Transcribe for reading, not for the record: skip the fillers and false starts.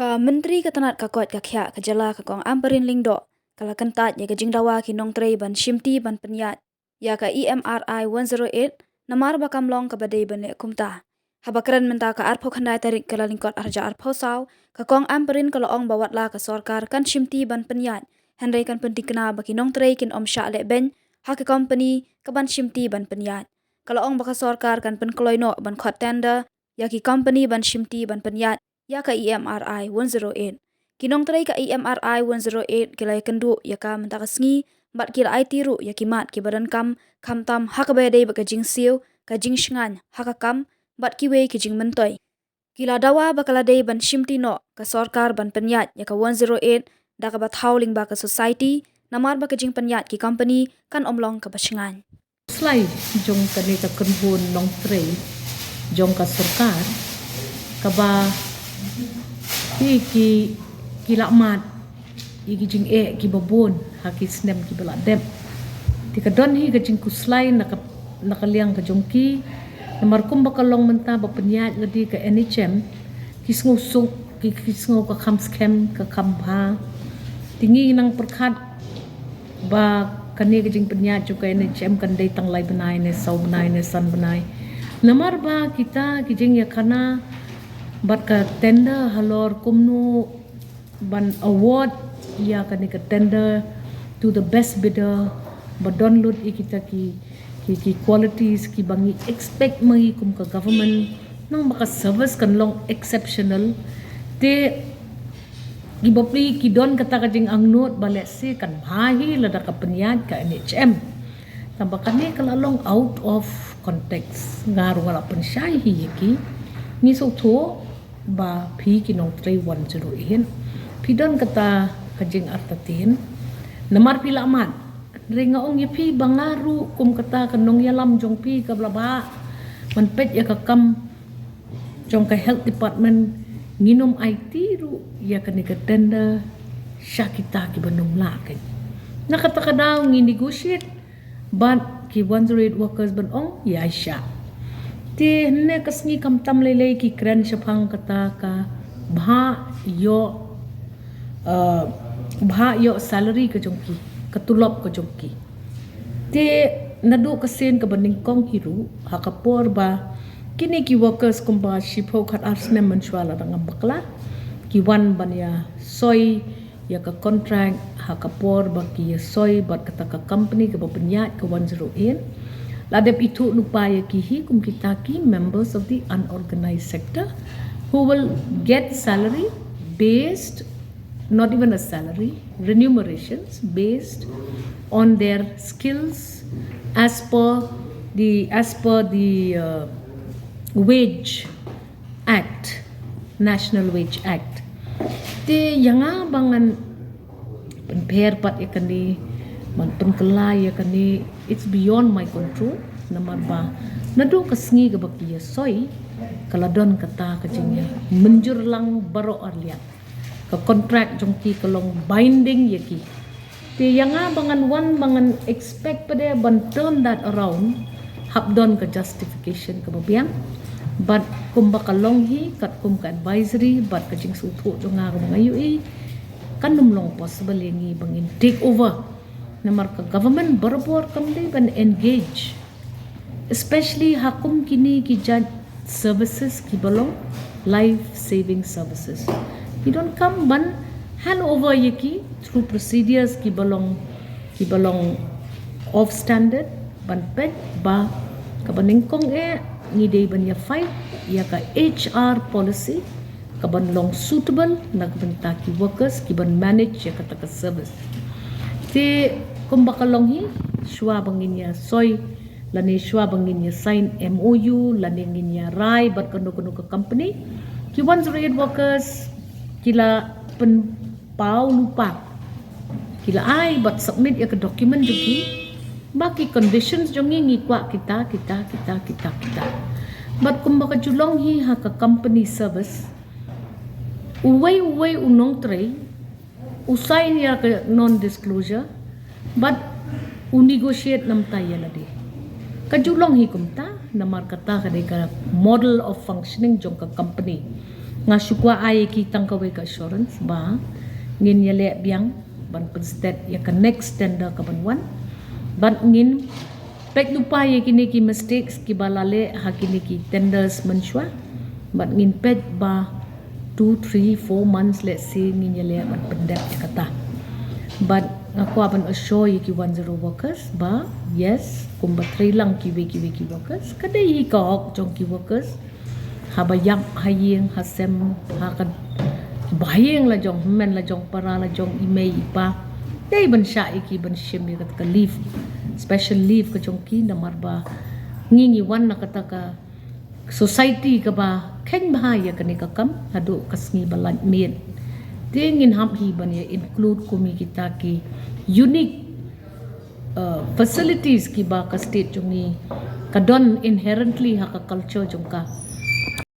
Ka menteri katanat ka kot ka khya ka jala ka kong amperin lingdo kala kentat ya ka jingdawa ki nong trei ban shimti ban penyat ya ka EMRI 108 namar bakam long ka badai ban le kumta habakran menta ka arpho khandai tarik kala lingkot arja arpho saw ka kong amperin kala ong bawat la ka sorkar kan shimti ban penyat handai kan penting kena baki nong trei kin om sha le ben ha ka company ka ban shimti ban penyat kala ong baka sorkar kan pen kloino ban khot tender ya ki company ban shimti ban penyat ya ka EMRI 108 kinong tray ka EMRI 108 kilay kendu ya ka mentaka sngi bat kila IT ru ya kimat ki badan kam tam haka bayade baka jing siu ka jing shngan haka kam bat kiwe ki jing mentoy kila dawa bakala day ban shimti no ka sorkar ban penyat ya ka 108 da ka bat howling baka society namar baka jing penyat ki company kan omlong ka basngan slide jong kanita kunhun nong tray jong ka sarkar kaba ki kilamat iki jing ki babon haki snem ki bala dep tika don hi ka jing kuslai nakaliang ka jong ki namar kum bakalong menta ba penyat ngadi ka NHM kisngo suk kisngo ka kham scam ka kambha tingi nang perkhat ba kani ka jing penyat jo ka NHM kan dai tang lai banai ne sau banai ne san banai namar ba kita ki jing ya kana bat ka tender halor kumnu ban award ya ka tender to the best bidder ba download kita ki qualities ki bangi expect mai kum ka government nang maka service kan long exceptional te gibapli ki don kata ka jing ang note bale se kan bhahi lada ka penyat ka NHM tambakan ni kalalong out of context ngaru ngala pensyai hi ki ni so tho ba phi kinong 3108 pidon kata kajing artatin namar pila amat ringa ong yapi bangaru kum kata kanong yalam jong pi ka blaba man pet ya kakam jong ka health department nginom IT ru ya ka tender syakita ki banum la kan nakataka daw ngi negotiate but ki 108 workers ban ong ya sya ti ne kasni kam tam lele ki kren shapang kata ka bha yo salary ka jongki katulop ka jongki ti nadu kasen ka baning kong hiru hakapor ba kini ki workers kumba shipo khat arsne manchwala rang bakla ki wan ban ya soy ya ka contract hakapor ba ki ya soy bat kata ka company ka penyat ka 108 ladep itu nupaya kihi kum kita ki members of the unorganized sector who will get salary based not even a salary remunerations based on their skills as per the wage act national wage act te yanga bangan penper pat ikani man penkelai yakani it's beyond my control namar ba nadu kasngi ga bakiya soy kaladon kata kajingnya menjur lang baro arliat ka contract jongki kalong binding yaki ti yanga bangan one bangan expect pada ban turn that around habdon ka justification ka babiang but kum bakalong hi kat kum ka advisory but kajing suthu jonga ka ngayu kan numlong possible yangi bangin take over namar ka government berbor kamde ban engage especially hakum kini ki judge services ki balong life saving services you don't come ban hand over yaki through procedures ki balong off standard ban pet ba ka baningkong ni day ban ya fight ya ka HR policy ka ban long suitable nagbenta ki workers ki ban manage ya kata ka service ti kumbakalong hi shwa bangin ya soy lani shwa bangin ya sign MOU lani ngin ya rai bat kanu ka company ki 108 workers kila pen pau lupa kila ai bat submit ya ke document juki baki conditions jongi ngikwa kita bat kumbaka julong hi ha ka company service uway unong tray usay niya ka non-disclosure but negotiate nam tayo na di kajulong hi kumta na markata ka model of functioning jong ka company nga syukwa ay ki tangkawe ka assurance ba ngin yale biang ban constat ya ka next tender ka banwan ban ngin pek lupa ye kini ki mistakes ki balale ha kini ki tenders menshwa ban ngin pek ba 2 3 4 months let's say ngin yale ban pendak ya kata but aku aban assure ye ki 10 workers ba yes kumba trilang ki workers kadai ka ok jong ki workers habayap hayeng hasem hakan bayeng la jong men la jong para la jong email ipa dai ban sha iki ban shim ye kat ka leave special leave ka jong ki na marba ngingi wan na kata ka society ka ba keng bahaya ka ni ka kam hadu kasngi balan mien tingin ham hi ban ye include kumi kita ki unique facilities ki ba ka state jong ni kadon inherently ha ka culture jong ka